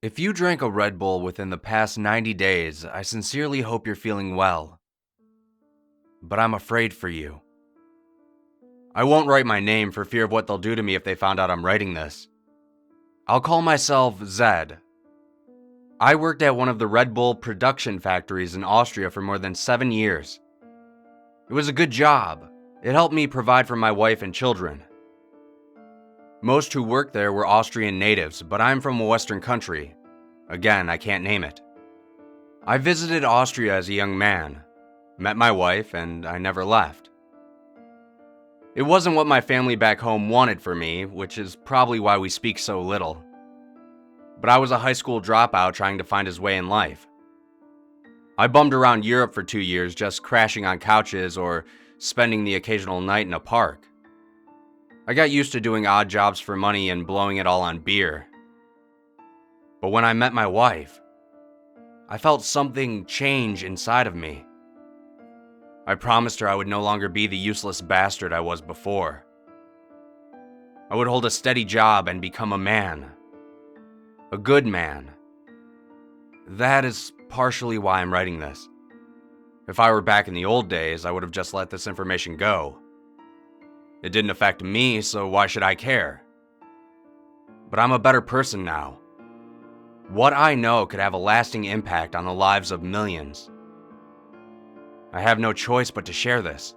If you drank a Red Bull within the past 90 days, I sincerely hope you're feeling well. But I'm afraid for you. I won't write my name for fear of what they'll do to me if they found out I'm writing this. I'll call myself Zed. I worked at one of the Red Bull production factories in Austria for more than 7 years. It was a good job. It helped me provide for my wife and children. Most who worked there were Austrian natives, but I'm from a Western country. Again, I can't name it. I visited Austria as a young man, met my wife, and I never left. It wasn't what my family back home wanted for me, which is probably why we speak so little. But I was a high school dropout trying to find his way in life. I bummed around Europe for 2 years, just crashing on couches or spending the occasional night in a park. I got used to doing odd jobs for money and blowing it all on beer. But when I met my wife, I felt something change inside of me. I promised her I would no longer be the useless bastard I was before. I would hold a steady job and become a man. A good man. That is partially why I'm writing this. If I were back in the old days, I would have just let this information go. It didn't affect me, so why should I care? But I'm a better person now. What I know could have a lasting impact on the lives of millions. I have no choice but to share this.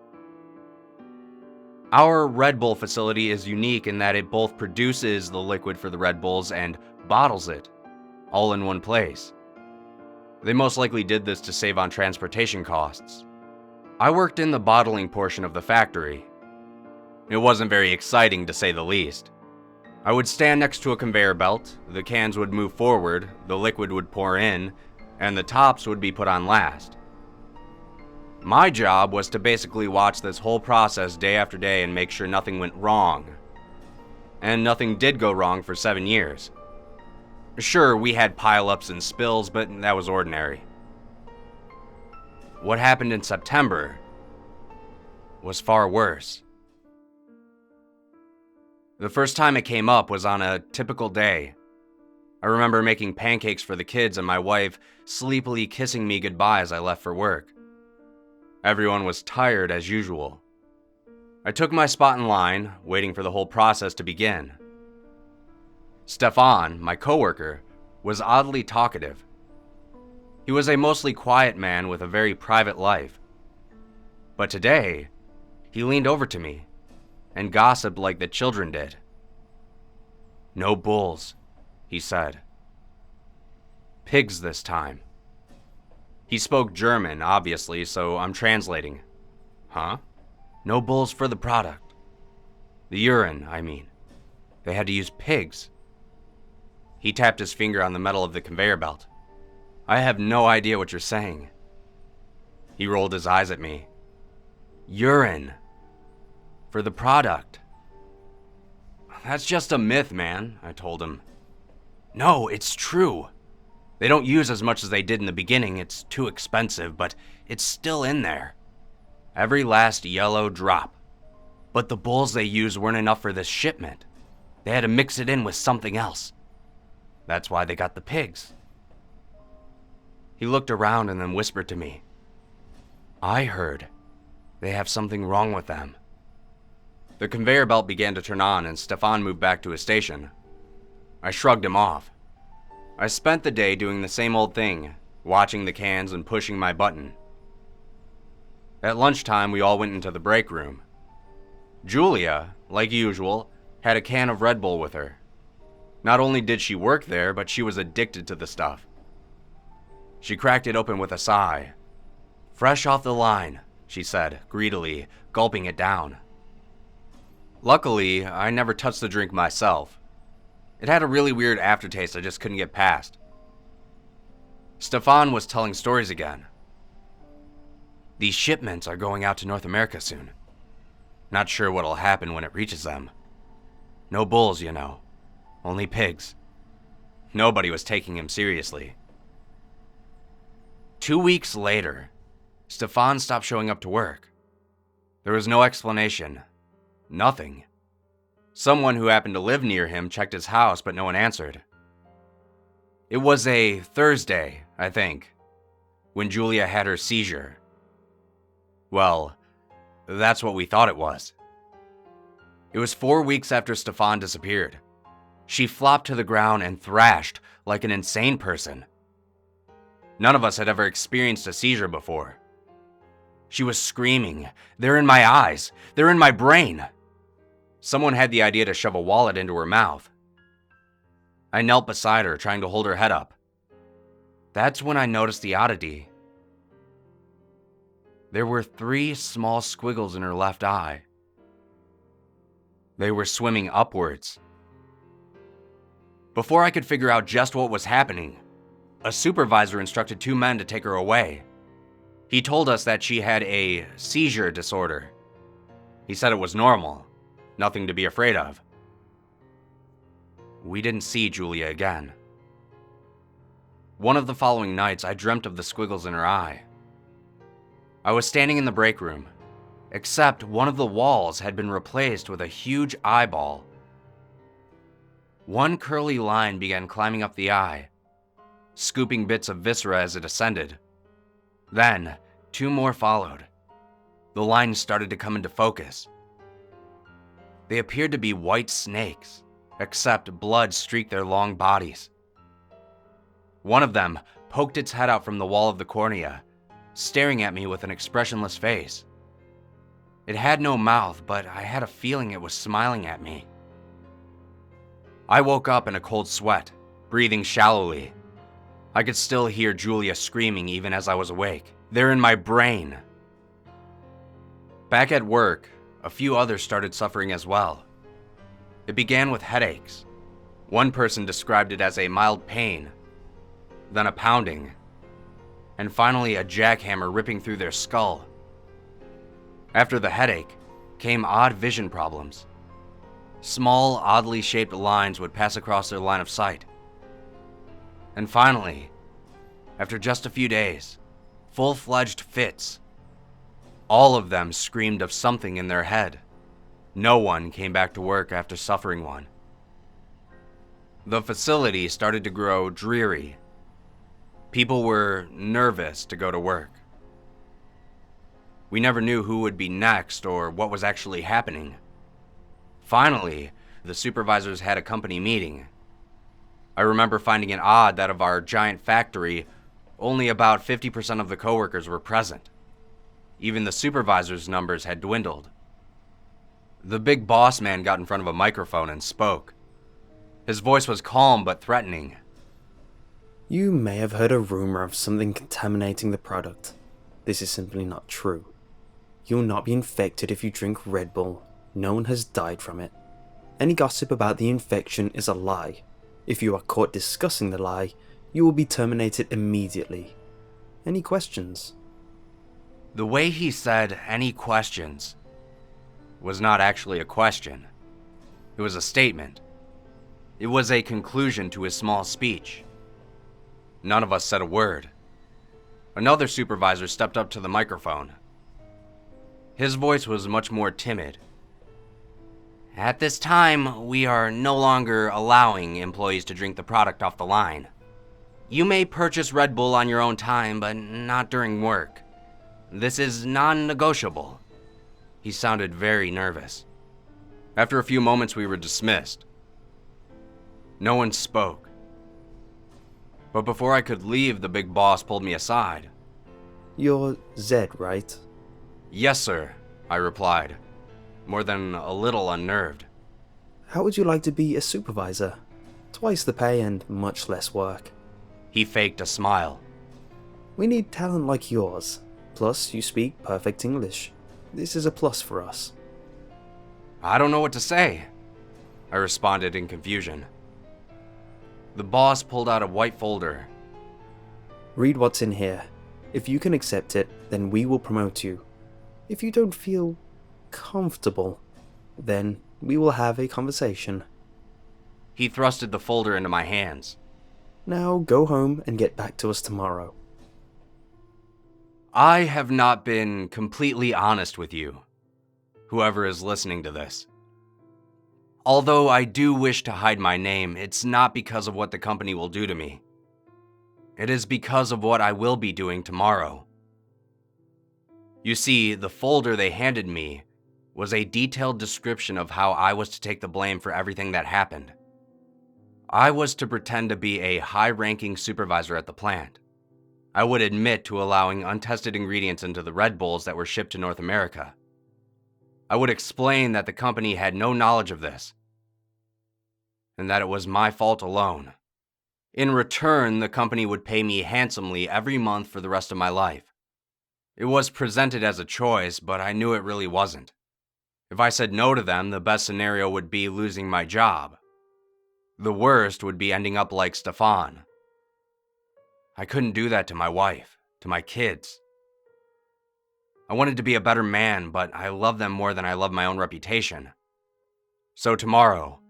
Our Red Bull facility is unique in that it both produces the liquid for the Red Bulls and bottles it, all in one place. They most likely did this to save on transportation costs. I worked in the bottling portion of the factory. It wasn't very exciting, to say the least. I would stand next to a conveyor belt, the cans would move forward, the liquid would pour in, and the tops would be put on last. My job was to basically watch this whole process day after day and make sure nothing went wrong. And nothing did go wrong for 7 years. Sure, we had pile-ups and spills, but that was ordinary. What happened in September was far worse. The first time it came up was on a typical day. I remember making pancakes for the kids and my wife sleepily kissing me goodbye as I left for work. Everyone was tired as usual. I took my spot in line, waiting for the whole process to begin. Stefan, my coworker, was oddly talkative. He was a mostly quiet man with a very private life. But today, he leaned over to me and gossiped like the children did. "No bulls," he said. "Pigs this time." He spoke German, obviously, so I'm translating. Huh? No bulls for the product. The urine, I mean. They had to use pigs. He tapped his finger on the metal of the conveyor belt. "I have no idea what you're saying." He rolled his eyes at me. "Urine. For the product." "That's just a myth, man," I told him. "No, it's true. They don't use as much as they did in the beginning. It's too expensive, but it's still in there. Every last yellow drop. But the bulls they used weren't enough for this shipment. They had to mix it in with something else. That's why they got the pigs." He looked around and then whispered to me, "I heard they have something wrong with them." The conveyor belt began to turn on and Stefan moved back to his station. I shrugged him off. I spent the day doing the same old thing, watching the cans and pushing my button. At lunchtime, we all went into the break room. Julia, like usual, had a can of Red Bull with her. Not only did she work there, but she was addicted to the stuff. She cracked it open with a sigh. "Fresh off the line," she said, greedily, gulping it down. Luckily, I never touched the drink myself. It had a really weird aftertaste I just couldn't get past. Stefan was telling stories again. "These shipments are going out to North America soon. Not sure what'll happen when it reaches them. No bulls, you know. Only pigs." Nobody was taking him seriously. 2 weeks later, Stefan stopped showing up to work. There was no explanation. Nothing. Someone who happened to live near him checked his house, but no one answered. It was a Thursday, I think, when Julia had her seizure. Well, that's what we thought it was. It was 4 weeks after Stefan disappeared. She flopped to the ground and thrashed like an insane person. None of us had ever experienced a seizure before. She was screaming, "They're in my eyes! They're in my brain!" Someone had the idea to shove a wallet into her mouth. I knelt beside her, trying to hold her head up. That's when I noticed the oddity. There were 3 small squiggles in her left eye. They were swimming upwards. Before I could figure out just what was happening, a supervisor instructed 2 men to take her away. He told us that she had a seizure disorder. He said it was normal, nothing to be afraid of. We didn't see Julia again. One of the following nights, I dreamt of the squiggles in her eye. I was standing in the break room, except one of the walls had been replaced with a huge eyeball. One curly line began climbing up the eye, scooping bits of viscera as it ascended. Then, 2 more followed. The lines started to come into focus. They appeared to be white snakes, except blood streaked their long bodies. One of them poked its head out from the wall of the cornea, staring at me with an expressionless face. It had no mouth, but I had a feeling it was smiling at me. I woke up in a cold sweat, breathing shallowly. I could still hear Julia screaming even as I was awake. "They're in my brain." Back at work, a few others started suffering as well. It began with headaches. One person described it as a mild pain, then a pounding, and finally a jackhammer ripping through their skull. After the headache came odd vision problems. Small, oddly shaped lines would pass across their line of sight. And finally, after just a few days, full-fledged fits. All of them screamed of something in their head. No one came back to work after suffering one. The facility started to grow dreary. People were nervous to go to work. We never knew who would be next or what was actually happening. Finally, the supervisors had a company meeting. I remember finding it odd that of our giant factory, only about 50% of the coworkers were present. Even the supervisors' numbers had dwindled. The big boss man got in front of a microphone and spoke. His voice was calm but threatening. You may have heard a rumor of something contaminating the product. This is simply not true. You'll not be infected if you drink Red Bull. No one has died from it. Any gossip about the infection is a lie. If you are caught discussing the lie, you will be terminated immediately. Any questions? The way he said "any questions" was not actually a question. It was a statement. It was a conclusion to his small speech. None of us said a word. Another supervisor stepped up to the microphone. His voice was much more timid. "At this time, we are no longer allowing employees to drink the product off the line. You may purchase Red Bull on your own time, but not during work. This is non-negotiable." He sounded very nervous. After a few moments, we were dismissed. No one spoke. But before I could leave, the big boss pulled me aside. You're Zed, right? "Yes, sir," I replied, more than a little unnerved. How would you like to be a supervisor? Twice the pay and much less work. He faked a smile. We need talent like yours. Plus, you speak perfect English. This is a plus for us. "I don't know what to say," I responded in confusion. The boss pulled out a white folder. Read what's in here. If you can accept it, then we will promote you. If you don't feel comfortable, then we will have a conversation. He thrusted the folder into my hands. Now go home and get back to us tomorrow. I have not been completely honest with you, whoever is listening to this. Although I do wish to hide my name, it's not because of what the company will do to me. It is because of what I will be doing tomorrow. You see, the folder they handed me was a detailed description of how I was to take the blame for everything that happened. I was to pretend to be a high-ranking supervisor at the plant. I would admit to allowing untested ingredients into the Red Bulls that were shipped to North America. I would explain that the company had no knowledge of this, and that it was my fault alone. In return, the company would pay me handsomely every month for the rest of my life. It was presented as a choice, but I knew it really wasn't. If I said no to them, the best scenario would be losing my job. The worst would be ending up like Stefan. I couldn't do that to my wife, to my kids. I wanted to be a better man, but I love them more than I love my own reputation. So tomorrow,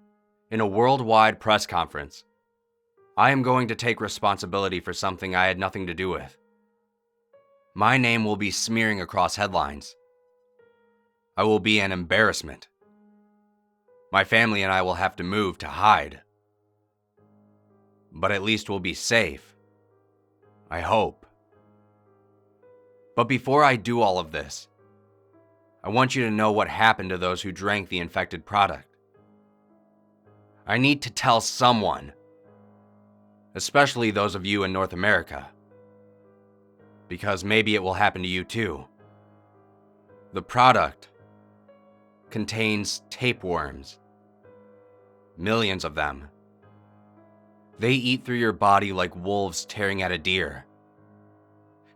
in a worldwide press conference, I am going to take responsibility for something I had nothing to do with. My name will be smearing across headlines. I will be an embarrassment. My family and I will have to move to hide. But at least we'll be safe. I hope. But before I do all of this, I want you to know what happened to those who drank the infected product. I need to tell someone, especially those of you in North America, because maybe it will happen to you too. The product contains tapeworms. Millions of them. They eat through your body like wolves tearing at a deer.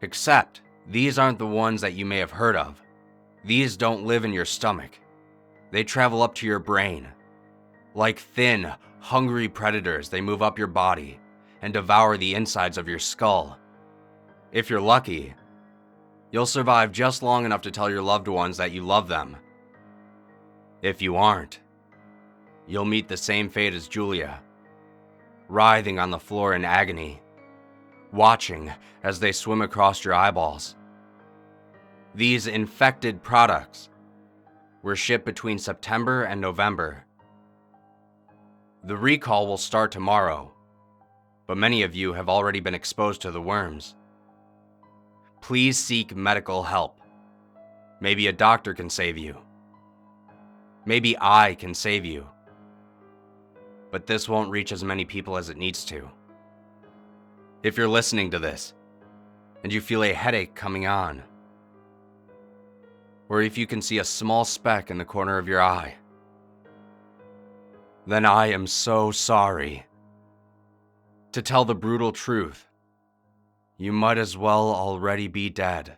Except, these aren't the ones that you may have heard of. These don't live in your stomach. They travel up to your brain. Like thin, hungry predators, they move up your body and devour the insides of your skull. If you're lucky, you'll survive just long enough to tell your loved ones that you love them. If you aren't, you'll meet the same fate as Julia, writhing on the floor in agony, watching as they swim across your eyeballs. These infected products were shipped between September and November. The recall will start tomorrow, but many of you have already been exposed to the worms. Please seek medical help. Maybe a doctor can save you. Maybe I can save you. But this won't reach as many people as it needs to. If you're listening to this, and you feel a headache coming on, or if you can see a small speck in the corner of your eye, then I am so sorry. To tell the brutal truth, you might as well already be dead.